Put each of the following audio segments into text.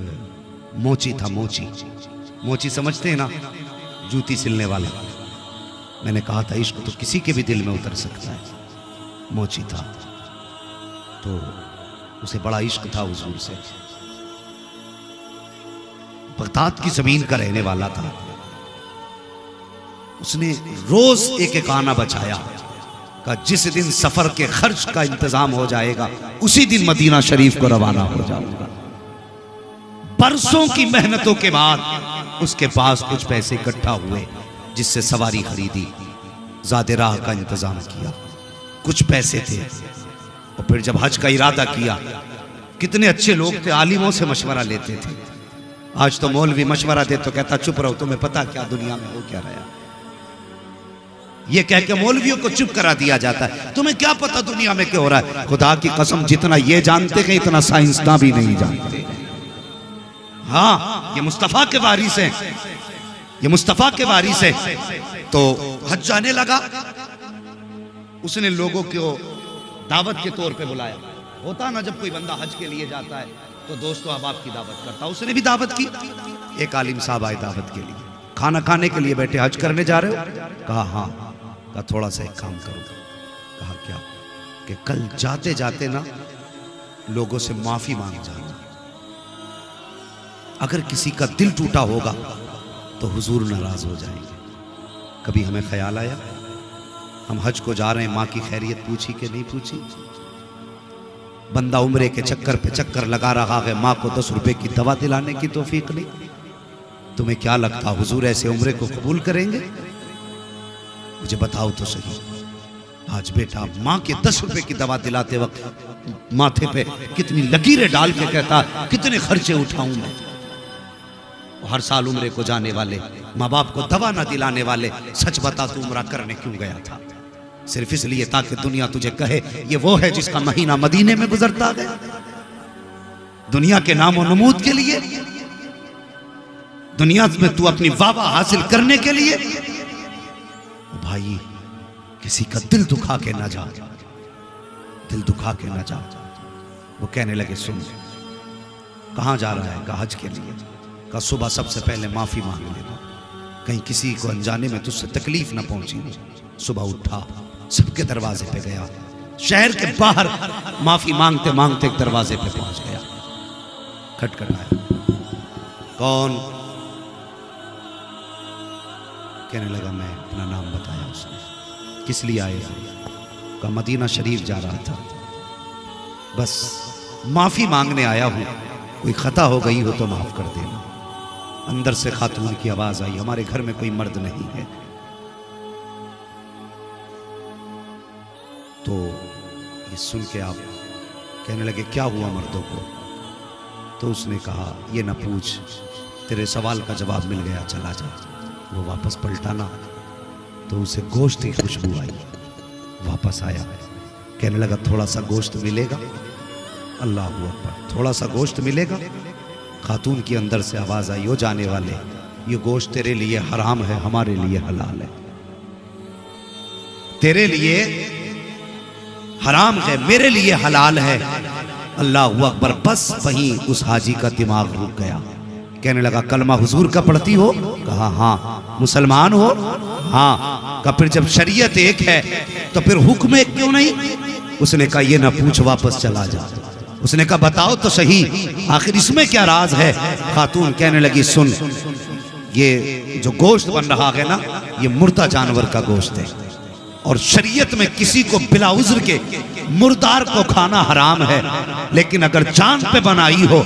एक मोची था, मोची। मोची समझते हैं ना, जूती सिलने वाला। मैंने कहा था इश्क तो किसी के भी दिल में उतर सकता है। मोची था तो उसे बड़ा इश्क था हुजूर से। बगदाद की जमीन का रहने वाला था। उसने रोज एक एक आना बचाया का जिस दिन सफर के खर्च का इंतजाम हो जाएगा उसी दिन मदीना शरीफ को रवाना हो जाऊंगा। बरसों की मेहनतों के बाद उसके पास कुछ पैसे इकट्ठा हुए जिससे सवारी खरीदी, ज़ादे राह का इंतजाम किया। कुछ पैसे थे और फिर जब हज का इरादा किया, कितने अच्छे लोग थे, आलिमों से मशवरा लेते थे। आज तो मौलवी मशवरा दे तो कहता चुप रहो, तुम्हें पता क्या दुनिया में हो क्या रहा। ये कह के मौलवियों को चुप करा दिया जाता है, तुम्हें क्या पता दुनिया में क्या हो रहा है। खुदा की कसम जितना ये जानते हैं इतना साइंसदान भी नहीं जानते। हाँ, ये मुस्तफा के वारिस हैं, ये मुस्तफा के वारिस हैं। तो हज जाने लगा, उसने लोगों को दावत के तौर पे बुलाया। होता ना जब कोई बंदा हज के लिए जाता है तो दोस्तों अहबाब की दावत करता, उसने भी दावत की। एक आलिम साहब आए दावत के लिए, खाना खाने के लिए बैठे। हज करने जा रहे हो? कहा हाँ। कहा थोड़ा सा एक काम करो। कहा क्या? कि कल जाते जाते ना लोगों से माफी मांग जाना। अगर किसी का दिल टूटा होगा तो हुजूर नाराज हो जाएंगे। कभी हमें ख्याल आया हम हज को जा रहे हैं, माँ की खैरियत पूछी कि नहीं पूछी? बंदा उम्रे के चक्कर पे चक्कर लगा रहा है, माँ को 10 रुपए की दवा दिलाने की तौफीक नहीं। तुम्हें क्या लगता हुजूर ऐसे उम्रे को कबूल करेंगे? मुझे बताओ तो सही। आज बेटा माँ के 10 रुपए की दवा दिलाते वक्त माथे पे कितनी लकीरें डाल के कहता कितने खर्चे उठाऊं मैं। हर साल उम्रे को जाने वाले, माँ बाप को दवा ना दिलाने वाले, सच बता तू उम्रा करने क्यों गया था? सिर्फ इसलिए ताकि दुनिया तुझे कहे ये वो है जिसका महीना मदीने में गुजरता है। दुनिया के नामो नमूद के लिए, दुनिया में तू अपनी वाह हासिल करने के लिए। भाई किसी का दिल दुखा के ना जा, दिल दुखा के ना जा। वो कहने लगे सुन कहां जा रहा है? कहा हज के लिए। कहा सुबह सबसे पहले माफी मांग लेना, कहीं किसी को अनजाने में तुझसे तकलीफ ना पहुंची। सुबह उठा, सबके दरवाजे पे गया, शहर के बाहर माफी मांगते मांगते एक दरवाजे पे पहुंच गया। खटखटाया, कौन? कहने लगा मैं। अपना नाम बताया उसने। किस लिए आए? का मदीना शरीफ जा रहा था, बस माफी मांगने आया हूं, कोई खता हो गई हो तो माफ कर देना। अंदर से खातून की आवाज आई, हमारे घर में कोई मर्द नहीं है। तो ये सुन के आप कहने लगे क्या हुआ मर्दों को? तो उसने कहा ये ना पूछ, तेरे सवाल का जवाब मिल गया, चला जा। वो वापस पलटा ना तो उसे गोश्त की खुशबू आई। वापस आया, कहने लगा थोड़ा सा गोश्त मिलेगा? अल्लाह अकबर, थोड़ा सा गोश्त मिलेगा? खातून की अंदर से आवाज आई, ओ जाने वाले, ये गोश्त तेरे लिए हराम है, हमारे लिए हलाल है। तेरे लिए हराम है, मेरे लिए हलाल है। अल्लाह अकबर। बस वहीं उस हाजी का दिमाग रुक गया। कहने लगा कलमा हुजूर का पढ़ती हो? कहा हाँ। मुसलमान हो? हाँ। कहा फिर जब शरीयत एक है तो फिर हुक्म एक क्यों नहीं? उसने कहा ये ना पूछ, वापस चला जा। उसने कहा बताओ तो सही, आखिर इसमें क्या राज है? खातून कहने लगी सुन, ये जो गोश्त बन रहा है ना, ये मुर्दा जानवर का गोश्त है और शरीयत में किसी को बिला उज़्र के मुर्दार को खाना हराम है, लेकिन अगर जान पे बनाई हो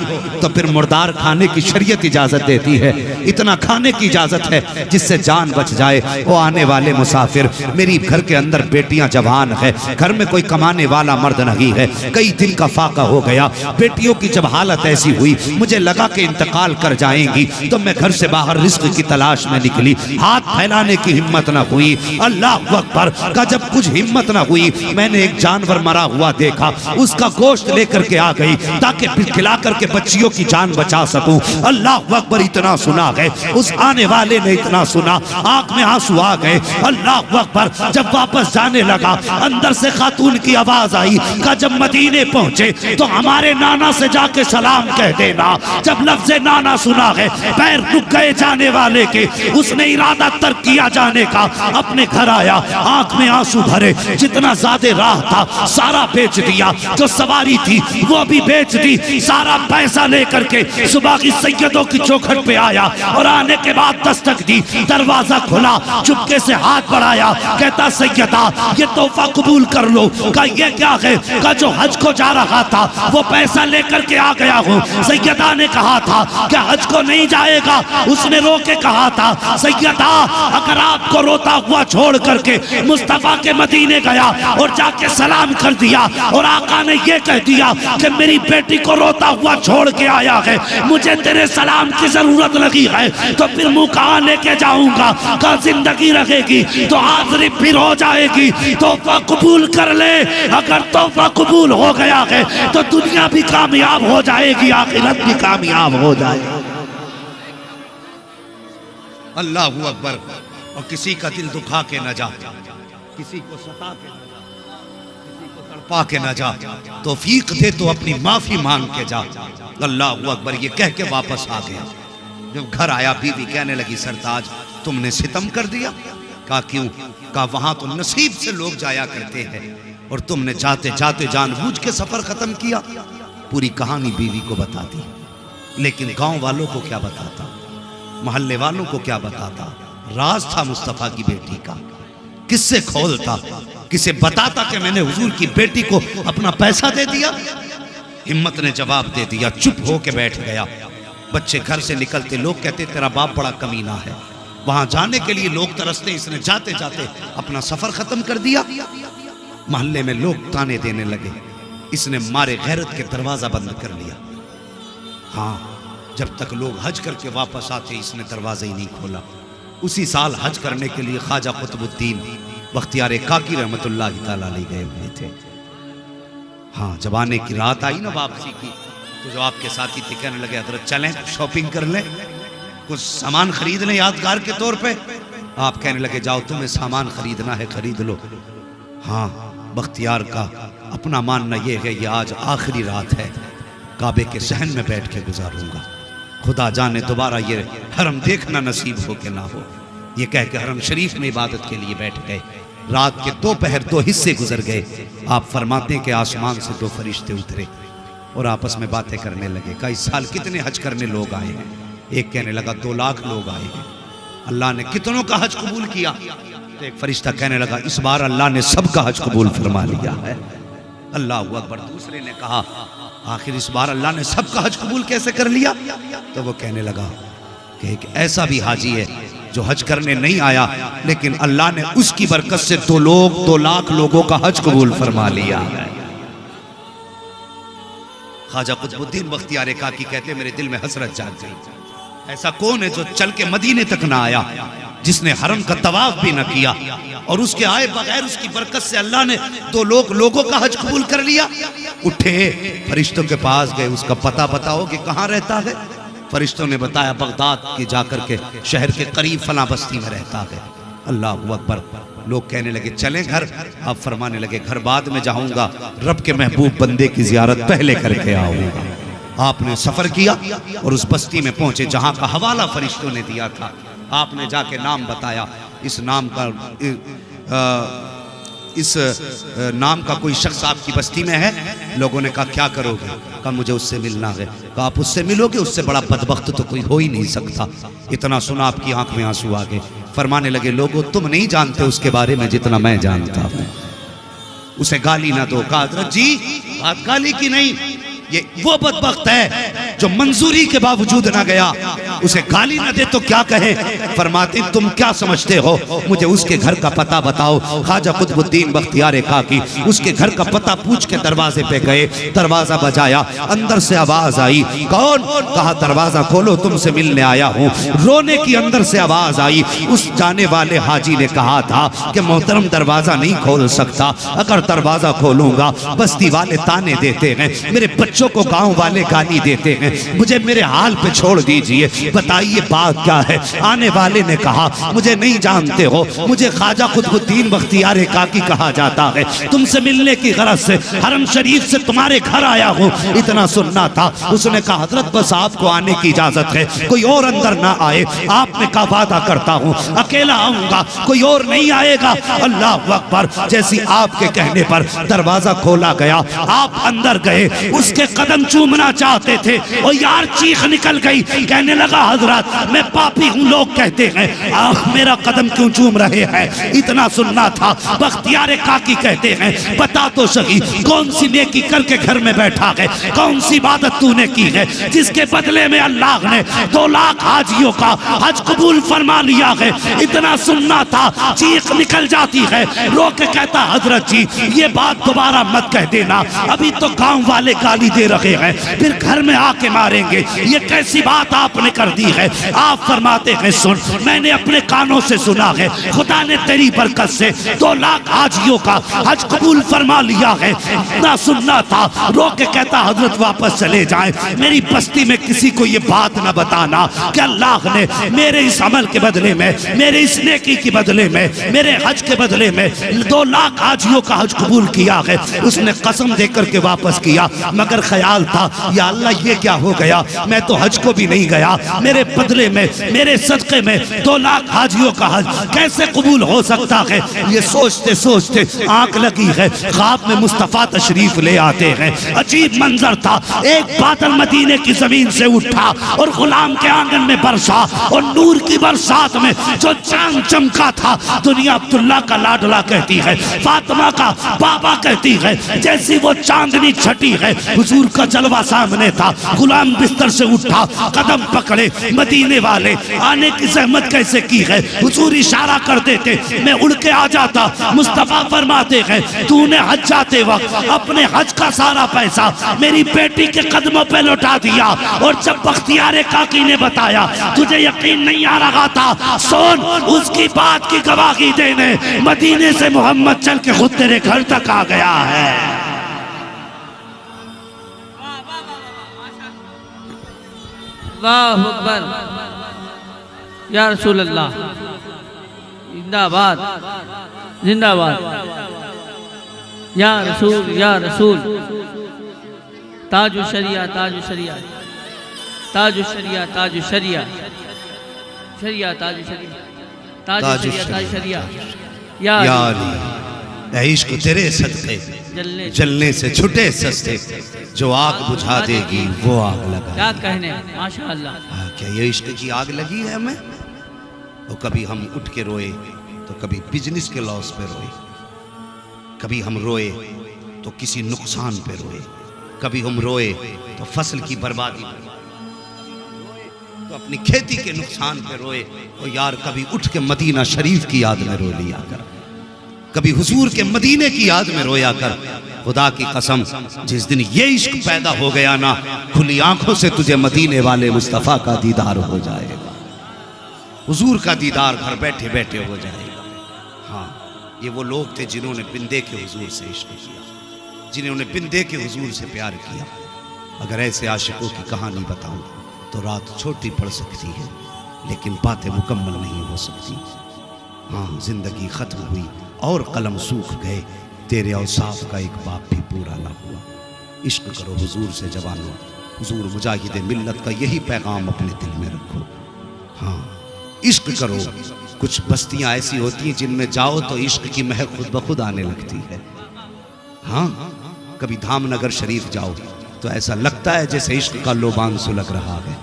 तो फिर मुर्दार खाने की शरीयत इजाजत देती है। इतना खाने की इजाजत है जिससे जान बच जाए। वो आने वाले मुसाफिर, मेरी घर के अंदर बेटियां जवान है, घर में कोई कमाने वाला मर्द नहीं है, कई दिन का फाका हो गया। बेटियों की जब हालत ऐसी हुई, मुझे लगा कि इंतकाल कर जाएंगी, तो मैं घर से बाहर रिस्क की तलाश में निकली। हाथ फैलाने की हिम्मत न हुई। अल्लाह अकबर का जब कुछ हिम्मत न हुई, मैंने एक जानवर मरा हुआ देखा, उसका गोश्त लेकर के आ गई ताकि खिला करके बच्चियों की जान बचा सकूं। अल्लाह अकबर, इतना सुना है उस आने वाले ने, इतना सुना आंख में आंसू आ गए। अल्लाह अकबर, जब वापस जाने लगा अंदर से खातून की आवाज आई का जब मदीने पहुंचे तो हमारे नाना से जाके सलाम कह देना। जब लफ्ज़ नाना सुना है पैर रुक गए जाने वाले के, उसने इरादा तर्क किया जाने का, अपने घर आया आंख में आंसू भरे, जितना ज्यादा राह था सारा बेच दिया, जो सवारी थी वो भी बेच दी, सारा पैसा लेकर के सुबह की सैयदों की चौखट पे आया और आने के बाद दस्तक दी, दरवाजा खुला, चुपके से हाथ बढ़ाया, कहता सैयदा ये तोहफा कबूल कर लो। का ये क्या है? का जो हज को जा रहा था वो पैसा लेकर के आ गया हूँ। सैयदा ने कहा था क्या हज को नहीं जाएगा? उसने रो के कहा था सैयदा अगर आपको रोता हुआ छोड़ करके मुस्तफा के मदीने गया और जाके सलाम कर दिया और आका ने ये कह दिया कि मेरी बेटी को रोता हुआ छोड़ के आया है, मुझे तेरे सलाम की जरूरत लगी है, तो फिर मुंह कहाँ लेके जाऊंगा? का जिंदगी रहेगी तो हाजिरी फिर हो जाएगी, तोहफा कबूल कर ले। अगर तोहफा कबूल हो गया है तो दुनिया भी कामयाब हो जाएगी, आखिरत भी कामयाब हो जाएगी। अल्लाह अकबर। और किसी का दिल दुखा के न जा, किसी को सता के न जा, किसी को तड़पा के न जा, तौफीक दे तो अपनी माफी मांग के जा। अल्लाह अकबर, ये कह के वापस आ गया। जब घर आया बीवी कहने लगी सरताज तुमने सितम कर दिया। कहा क्यों? कहा वहां तो नसीब से लोग जाया करते हैं और तुमने जाते जाते जानबूझ के सफर खत्म किया। पूरी कहानी बीवी को बता दी, लेकिन गांव वालों को क्या बताता, मोहल्ले वालों को क्या बताता? राज था मुस्तफा की बेटी का, किससे खोलता, किसे बताता कि मैंने हुजूर की बेटी को अपना पैसा दे दिया? हिम्मत ने जवाब दे दिया, चुप होके बैठ गया। बच्चे घर से निकलते लोग कहते तेरा बाप बड़ा कमीना है, वहां जाने के लिए लोग तरसते, इसने जाते जाते अपना सफर खत्म कर दिया। मोहल्ले में लोग ताने देने लगे, इसने मारे गैरत के दरवाजा बंद कर लिया। हाँ, जब तक लोग हज करके वापस आते इसने दरवाजा ही नहीं खोला। उसी साल हज करने के लिए ख्वाजा कुतुबुद्दीन बख्तियार काकी रहमतुल्लाह तआला अलैह गए हुए थे। हाँ, जब आने की रात आई ना वापसी की, तो जो आपके साथी थे कहने लगे हजरत चलें शॉपिंग कर लें, कुछ सामान खरीद लें यादगार के तौर पे। आप कहने लगे जाओ तुम्हें सामान खरीदना है खरीद लो। हाँ, बख्तियार का अपना मानना यह है ये आज आखिरी रात है, काबे के सहन में बैठ के गुजारूंगा, खुदा जाने दोबारा ये हरम देखना नसीब हो के ना हो। ये कह के हरम शरीफ में इबादत के लिए बैठ गए। रात के दोपहर 2 हिस्से गुजर गए। आप फरमाते हैं कि आसमान से 2 फरिश्ते उतरे और आपस में बातें करने लगे। कहा इस साल कितने हज करने लोग आए हैं? एक कहने लगा 2 लाख लोग आए हैं। अल्लाह ने कितनों का हज कबूल किया? तो एक फरिश्ता कहने लगा इस बार अल्लाह ने सबका हज कबूल फरमा लिया है। अल्लाह अकबर। दूसरे ने कहा आखिर इस बार अल्लाह ने सबका हज कबूल कैसे कर लिया? तो वो कहने लगा कि एक ऐसा भी हाजी है जो हज करने नहीं आया, लेकिन अल्लाह ने उसकी बरकत से 2 लाख लोगों का हज कबूल फरमा लिया। ख्वाजा कुतुबुद्दीन बख्तियार काकी कहते मेरे दिल में हसरत जाग गई। ऐसा कौन है जो चल के मदीने तक ना आया, जिसने हरम का तवाफ भी न किया, और उसके आए बगैर उसकी बरकत से अल्लाह ने 2 लोगों का हज कबूल कर लिया। उठे फरिश्तों के पास गए, उसका पता बताओ कि कहाँ रहता है? फरिश्तों ने बताया बगदाद के जाकर के शहर के करीब फला बस्ती में रहता है। अल्लाह अकबर। लोग कहने लगे चलें घर। आप फरमाने लगे घर बाद में जाऊंगा, रब के महबूब बंदे की जियारत पहले करके आऊंगा। आपने सफर किया और उस बस्ती में पहुंचे जहां का हवाला फरिश्तों ने दिया था। आपने जाके नाम बताया, इस नाम का इस नाम का कोई शख्स आपकी बस्ती में है। लोगों ने कहा क्या करोगे? कहा मुझे उससे मिलना है। कहा आप उससे मिलोगे? उससे बड़ा बदबख्त तो कोई हो ही नहीं सकता। इतना सुना आपकी आंख में आंसू आ गए। फरमाने लगे लोगों तुम नहीं जानते उसके बारे में जितना मैं जानता हूं, उसे गाली ना दो। कहा हजरत जी बात गाली की नहीं, ये वो बदबख्त है जो मंजूरी के बावजूद ना गया, उसे गाली न दे तो क्या कहे? फरमाते तुम क्या समझते हो, मुझे उसके घर का पता बताओ। ख्वाजा कुतुबुद्दीन बख्तियार काकी उसके घर का पता पूछ के दरवाजे पे गए, दरवाजा बजाया, अंदर से आवाज आई, कौन? कहा दरवाजा खोलो, तुमसे मिलने आया हूँ। रोने की अंदर से आवाज आई। उस जाने वाले हाजी ने कहा था कि मोहतरम दरवाजा नहीं खोल सकता, अगर दरवाजा खोलूंगा बस्ती वाले ताने देते हैं, मेरे बच्चों को गांव वाले गाली देते हैं, मुझे मेरे हाल पे छोड़ दीजिए, बताइए बात क्या है? आने वाले ने कहा मुझे नहीं जानते हो, मुझे ख्वाजा कुतुबुद्दीन बख्तियार काकी कहा जाता है, तुमसे मिलने की गरज से हरम शरीफ से तुम्हारे घर आया हूँ। इतना सुनना था। उसने कहा हजरत बस आपको आने की इजाजत है, कोई और अंदर ना आए, आपने कहा वादा करता हूँ अकेला आऊंगा, कोई और नहीं आएगा। अल्लाह अकबर। जैसी आपके कहने पर दरवाजा खोला गया, आप अंदर गए, उसके कदम चूमना चाहते थे और यार चीख निकल गई, कहने लगा हजरत मैं पापी हूँ, लोग कहते हैं आप मेरा कदम क्यों चूम रहे हैं? इतना सुनना था। बख्तियार काकी कहते हैं बता तो सही कौन सी नेकी करके घर में बैठा है, कौन सी इबादत तूने की है जिसके बदले में अल्लाह ने 2 लाख हाजियों का हज कबूल फरमा लिया है? इतना सुनना था। चीख निकल जाती है, रो के कहता हजरत जी ये बात दोबारा मत कह देना, अभी तो गांव वाले गाली दे रहे हैं, फिर घर में आके मारेंगे, ये कैसी बात आपने कर दी है? आप फरमाते हैं सुन, मैंने अपने कानों से सुना है, खुदा ने तेरी बरकत से 2 लाख हाजियों का हज कबूल फरमा लिया है। ना सुनना था। रो के कहता हजरत वापस चले जाएं, मेरी बस्ती में किसी को ये बात ना बताना कि अल्लाह ने मेरे इस अमल के बदले में, मेरे इस नेकी के बदले में, मेरे हज के बदले में 2 लाख हाजियों का हज कबूल किया है। उसने कसम देकर के वापस किया, मगर ख्याल था या अल्लाह ये क्या हो गया, मैं तो हज को भी नहीं गया, मेरे बदले में, मेरे सदक़े में 2 लाख हाजियों का हज कैसे कबूल हो सकता है? ये सोचते सोचते आंख लगी है, ख्वाब में मुस्तफ़ा तशरीफ ले आते हैं। अजीब मंजर था, एक बादल मदीने की जमीन से उठा और गुलाम के आंगन में बरसा और नूर की बरसात में जो चांद चमका था, दुनिया अब्दुल्ला का लाडला कहती है, फातिमा का बाबा कहती है, जैसी वो चांदनी छटी है हुजूर का जलवा सामने था। गुलाम बिस्तर से उठा, कदम पकड़े, मदीने वाले आने की जहमत कैसे की है? हुजूर इशारा कर देते, मैं उड़ के आ जाता। मुस्तफा फरमाते हैं तूने हज जाते वक्त अपने हज का सारा पैसा मेरी बेटी के कदमों पे लौटा दिया, और जब बख्तियार काकी ने बताया तुझे यकीन नहीं आ रहा था, सुन उसकी बात की गवाही देने मदीने से मोहम्मद चल के खुद तेरे घर तक आ गया है। वाह अकबर या रसूल अल्लाह, जिंदाबाद जिंदाबाद या रसूल। ताजु शरिया ताजु शरिया ताजु शरिया ताजु शरिया शरिया ताजु शरिया ताजु शरिया ताजु शरिया या इश्क तेरे सदके जलने से छुटे सस्ते, जो आग बुझा देगी वो आग लगा। क्या कहने, माशाअल्लाह। क्या ये इश्क की आग लगी है हमें? तो कभी हम उठ के रोए तो कभी बिजनेस के लॉस पे रोए, कभी हम रोए तो किसी नुकसान पे रोए, कभी हम रोए तो फसल की बर्बादी पे, तो अपनी खेती के नुकसान पे रोए। और यार कभी उठ के मदीना शरीफ की याद में रो लिया कर, कभी हुजूर के मदीने की याद में रोया कर। खुदा की कसम जिस दिन ये इश्क पैदा हो गया ना, खुली आंखों से तुझे मदीने वाले मुस्तफ़ा का दीदार हो जाएगा, हुजूर का दीदार घर बैठे बैठे हो जाएगा। हाँ, ये वो लोग थे जिन्होंने बिंदे के हुजूर से इश्क किया, जिन्होंने बिंदे के हुजूर से प्यार किया। अगर ऐसे आशिकों की कहानी बताऊं तो रात छोटी पड़ सकती है, लेकिन बातें मुकम्मल नहीं हो सकती। हाँ, जिंदगी खत्म हुई और कलम सूख गए, तेरे औसाफ का एक बाप भी पूरा ना हुआ। इश्क करो हुजूर से जवानों, हुजूर मुजाहिद मिल्लत का यही पैगाम अपने दिल में रखो। हाँ, इश्क करो। कुछ बस्तियां ऐसी होती हैं जिनमें जाओ तो इश्क की महक खुद ब खुद आने लगती है। हाँ, कभी धामनगर शरीफ जाओ तो ऐसा लगता है जैसे इश्क का लोबान सुलग रहा है।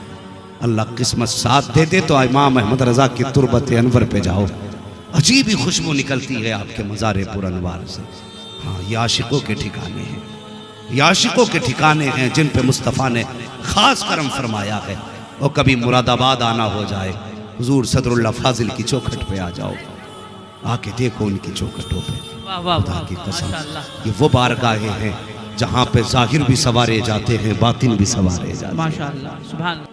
अल्लाह किस्मत साथ दे दे तो इमाम अहमद रजा की तुरबत अनवर पे जाओ, अजीब ही खुशबू निकलती है आपके मज़ारे पुरनवार से। हाँ, ये आशिकों के ठिकाने हैं, ये आशिकों के ठिकाने हैं जिन पे मुस्तफ़ा ने खास करम फरमाया है। और कभी मुरादाबाद आना हो जाए, हुजूर सदरुल्लाह फाजिल की चौखट पे आ जाओ, आके देखो उनकी चौखटों पे। वाह वाह खुदा वाह की कसम, माशाअल्लाह ये वो बारगाहें हैं जहाँ पे जाहिर भी सवारे जाते हैं, बातिन भी सवारे जाते हैं। माशाअल्लाह सुभान